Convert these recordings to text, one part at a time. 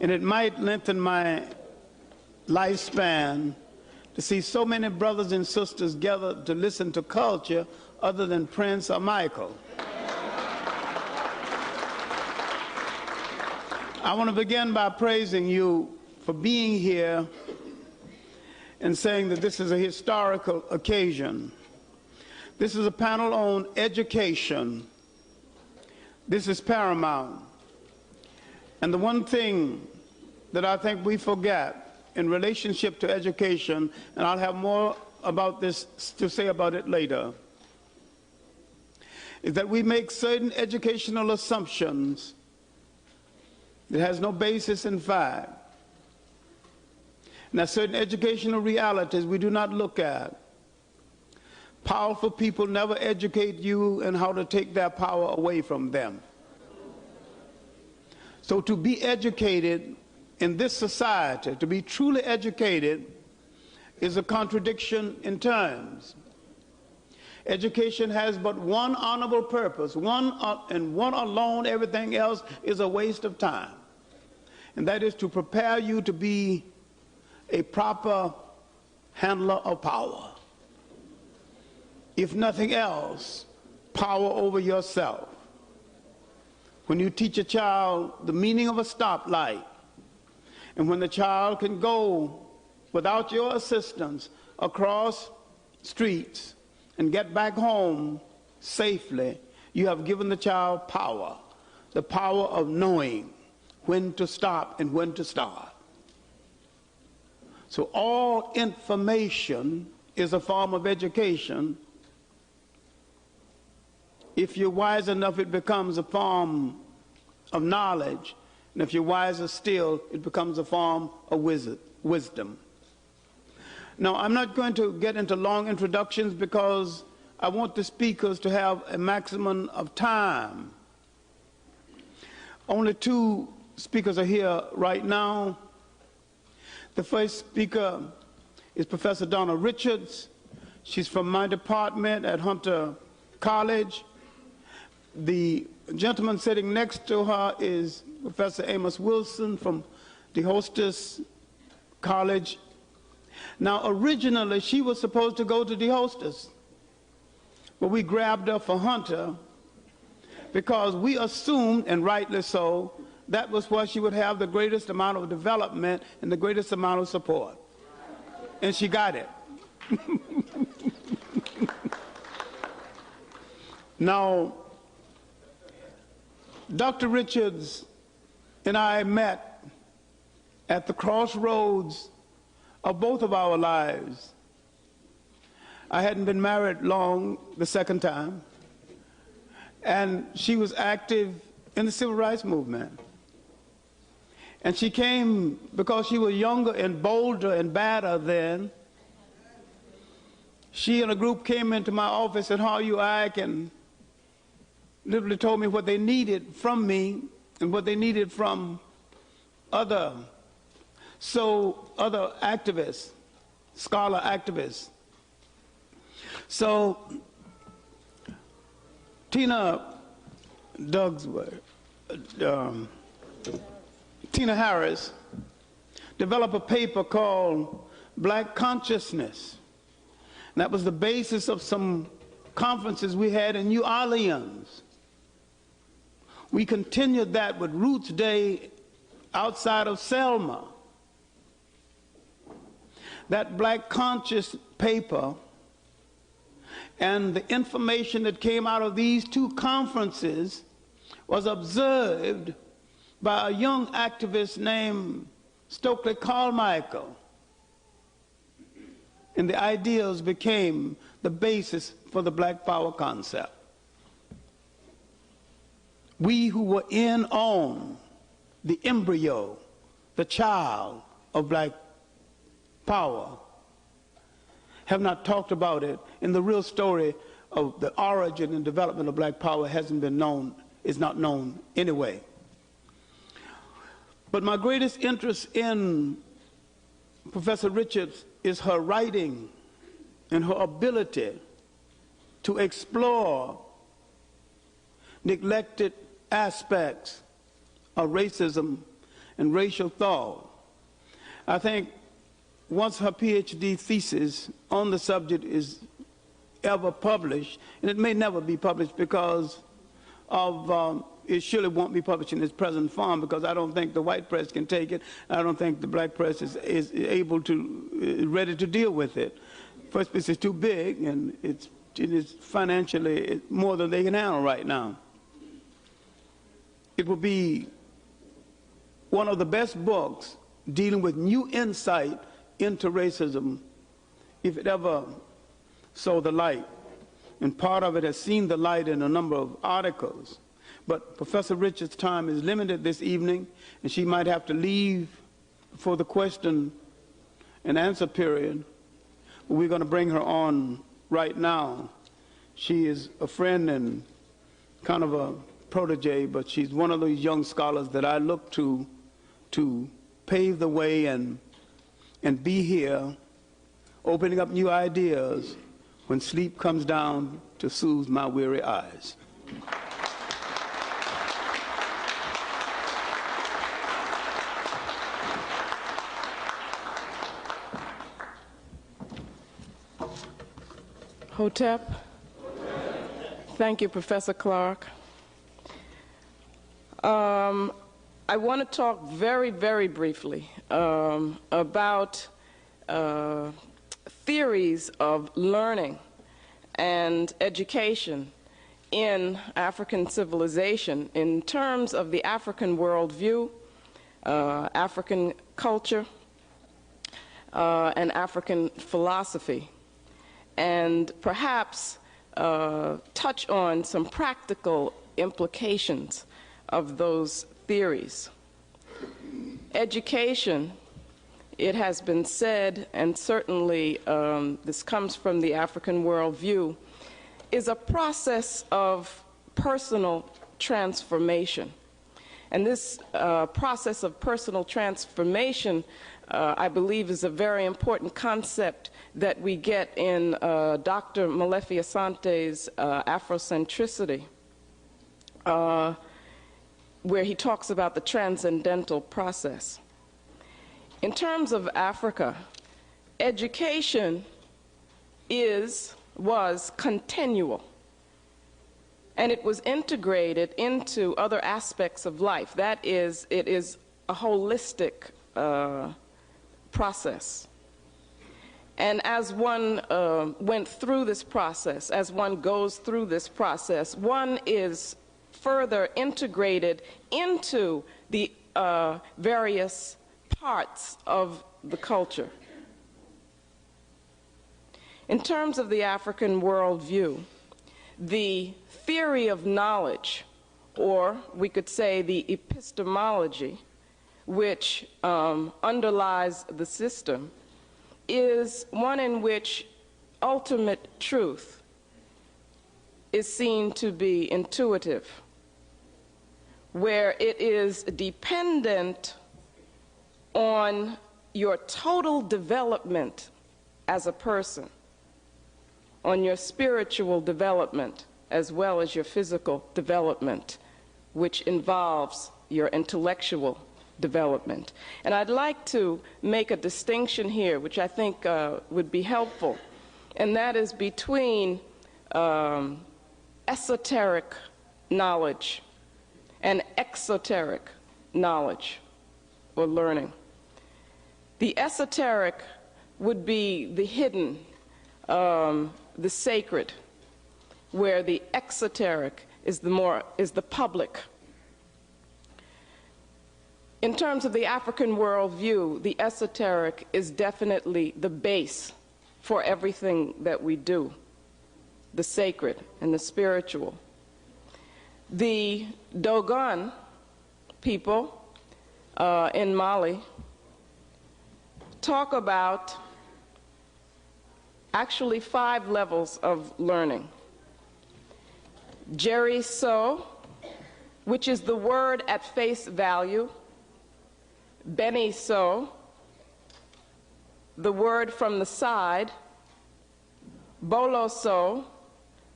And it might lengthen my lifespan to see so many brothers and sisters gathered to listen to culture other than Prince or Michael. I want to begin by praising you for being here and saying that this is a historical occasion. This is a panel on education. This is paramount. And the one thing that I think we forget in relationship to education, and I'll have more about this to say about it later, is that we make certain educational assumptions that has no basis in fact. And there are certain educational realities we do not look at. Powerful people never educate you in how to take their power away from them. So to be educated in this society, to be truly educated, is a contradiction in terms. Education has but one honorable purpose, and one alone. Everything else is a waste of time. And that is to prepare you to be a proper handler of power. If nothing else, power over yourself. When you teach a child the meaning of a stoplight, and when the child can go without your assistance across streets and get back home safely, you have given the child power, the power of knowing when to stop and when to start. So all information is a form of education. If you're wise enough, it becomes a form of knowledge. And if you're wiser still, it becomes a form of wisdom. Now, I'm not going to get into long introductions because I want the speakers to have a maximum of time. Only two speakers are here right now. The first speaker is Professor Donna Richards. She's from my department at Hunter College. The gentleman sitting next to her is Professor Amos Wilson from DeHostis College. Now, originally, she was supposed to go to DeHostis, but we grabbed her for Hunter because we assumed, and rightly so, that was where she would have the greatest amount of development and the greatest amount of support. And she got it. Now, Dr. Richards and I met at the crossroads of both of our lives. I hadn't been married long the second time, and she was active in the civil rights movement. And she came because she was younger and bolder and badder then. She and a group came into my office at How You Act and literally told me what they needed from me and what they needed from other activists, scholar activists. So Tina Harris developed a paper called Black Consciousness. And that was the basis of some conferences we had in New Orleans. We continued that with Roots Day outside of Selma. That Black Conscious paper and the information that came out of these two conferences was observed by a young activist named Stokely Carmichael. And the ideas became the basis for the Black Power concept. We who were in on the embryo, the child of Black Power, have not talked about it, and the real story of the origin and development of Black Power hasn't been known, is not known anyway. But my greatest interest in Professor Richards is her writing and her ability to explore neglected aspects of racism and racial thought. I think once her PhD thesis on the subject is ever published, and it may never be published because of, it surely won't be published in its present form because I don't think the white press can take it. I don't think the black press is able to, ready to deal with it. First, it's too big, and it is financially more than they can handle right now. It will be one of the best books dealing with new insight into racism if it ever saw the light. And part of it has seen the light in a number of articles. But Professor Richards' time is limited this evening, and she might have to leave for the question and answer period. We're going to bring her on right now. She is a friend and kind of a protege, but she's one of those young scholars that I look to pave the way and be here, opening up new ideas when sleep comes down to soothe my weary eyes. Hotep. Thank you, Professor Clarke. I want to talk very, very briefly about theories of learning and education in African civilization in terms of the African worldview, African culture, and African philosophy, and perhaps touch on some practical implications of those theories. Education, it has been said, and certainly this comes from the African worldview, is a process of personal transformation. And this process of personal transformation, I believe, is a very important concept that we get in Dr. Molefi Asante's Afrocentricity, where he talks about the transcendental process. In terms of Africa, education was continual, and it was integrated into other aspects of life. That is, it is a holistic process. And as one went through this process, as one goes through this process, one is further integrated into the various parts of the culture. In terms of the African worldview, the theory of knowledge, or we could say the epistemology, which underlies the system, is one in which ultimate truth is seen to be intuitive, where it is dependent on your total development as a person, on your spiritual development as well as your physical development, which involves your intellectual development. And I'd like to make a distinction here, which I think would be helpful, and that is between esoteric knowledge and exoteric knowledge or learning. The esoteric would be the hidden, the sacred, where the exoteric is the public. In terms of the African worldview, the esoteric is definitely the base for everything that we do, the sacred and the spiritual. The Dogon people in Mali talk about actually 5 levels of learning. Jerry So, which is the word at face value. Beni So, the word from the side. Bolo So,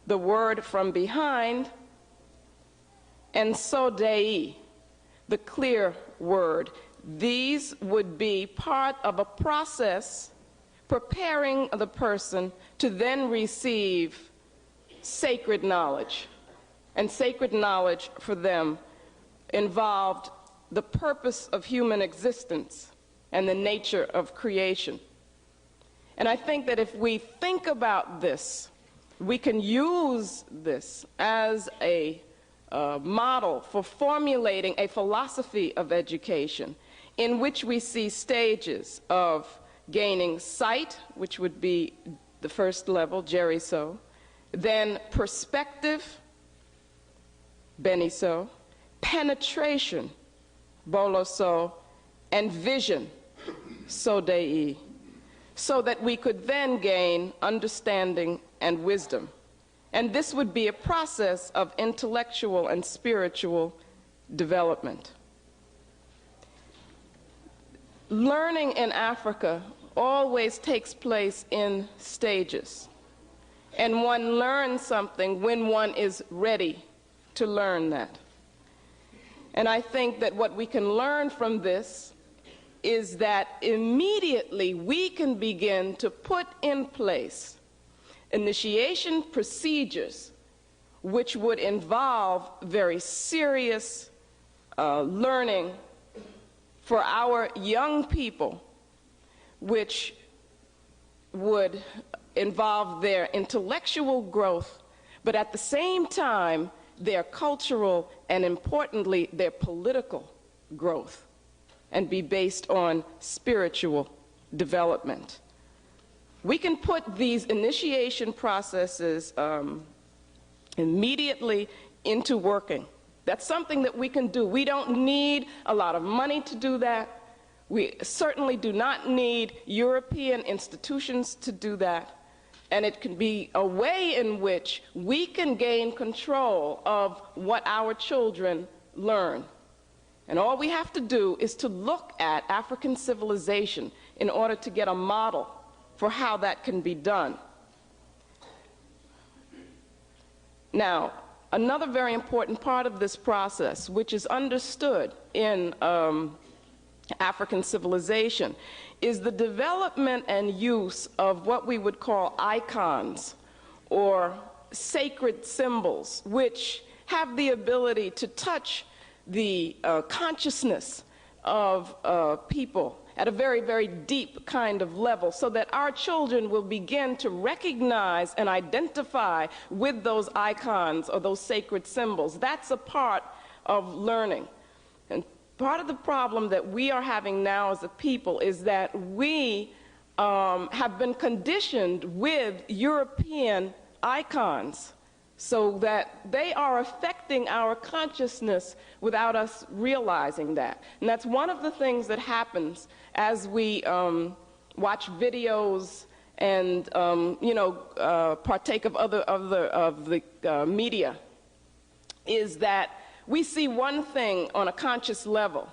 the word from behind. And So Dei, the clear word. these would be part of a process preparing the person to then receive sacred knowledge. And sacred knowledge for them involved the purpose of human existence and the nature of creation. And I think that if we think about this, we can use this as a model for formulating a philosophy of education in which we see stages of gaining sight, which would be the first level, Jeriso, then perspective, Beniso, penetration, Boloso, and vision, Sodei, so that we could then gain understanding and wisdom. And this would be a process of intellectual and spiritual development. Learning in Africa always takes place in stages. And one learns something when one is ready to learn that. And I think that what we can learn from this is that immediately we can begin to put in place initiation procedures which would involve very serious learning for our young people, which would involve their intellectual growth, but at the same time, their cultural and, importantly, their political growth, and be based on spiritual development. We can put these initiation processes immediately into working. That's something that we can do. We don't need a lot of money to do that. We certainly do not need European institutions to do that. And it can be a way in which we can gain control of what our children learn. And all we have to do is to look at African civilization in order to get a model for how that can be done. Now, another very important part of this process, which is understood in African civilization, is the development and use of what we would call icons or sacred symbols, which have the ability to touch the consciousness of people at a very, very deep kind of level, so that our children will begin to recognize and identify with those icons or those sacred symbols. That's a part of learning. And part of the problem that we are having now as a people is that we have been conditioned with European icons, so that they are affecting our consciousness without us realizing that. And that's one of the things that happens as we watch videos and partake of the media, is that we see one thing on a conscious level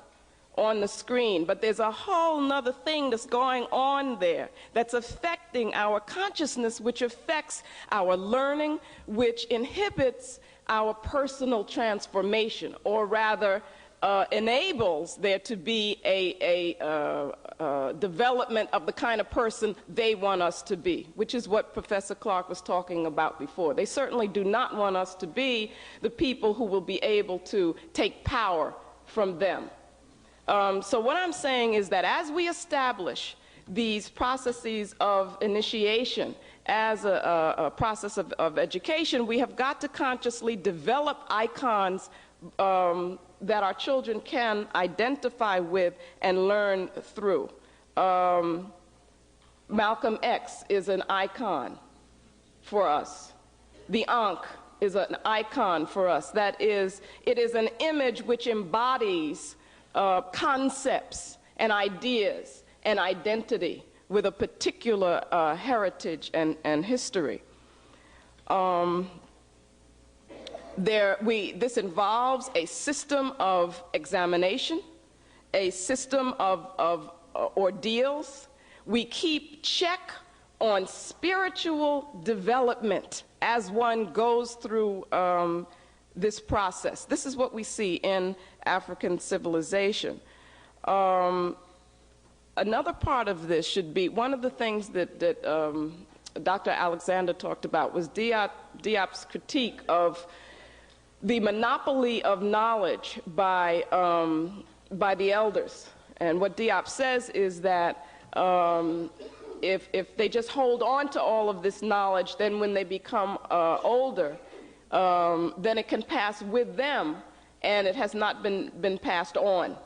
on the screen, but there's a whole nother thing that's going on there that's affecting our consciousness, which affects our learning, which inhibits our personal transformation, or rather enables there to be a development of the kind of person they want us to be, which is what Professor Clarke was talking about before. They certainly do not want us to be the people who will be able to take power from them. So what I'm saying is that as we establish these processes of initiation as a process of education, we have got to consciously develop icons that our children can identify with and learn through. Malcolm X is an icon for us. The Ankh is an icon for us. That is, it is an image which embodies concepts and ideas and identity with a particular heritage and history. This involves a system of examination, a system of ordeals. We keep check on spiritual development as one goes through this process. This is what we see in African civilization. Another part of this should be, one of the things that Dr. Alexander talked about was Diop's critique of the monopoly of knowledge by the elders. And what Diop says is that if they just hold on to all of this knowledge, then when they become older, then it can pass with them, and it has not been passed on.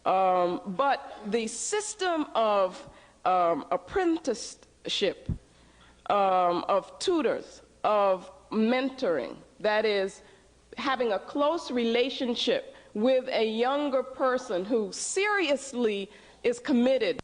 But the system of apprenticeship, of tutors, of mentoring, that is, having a close relationship with a younger person who seriously is committed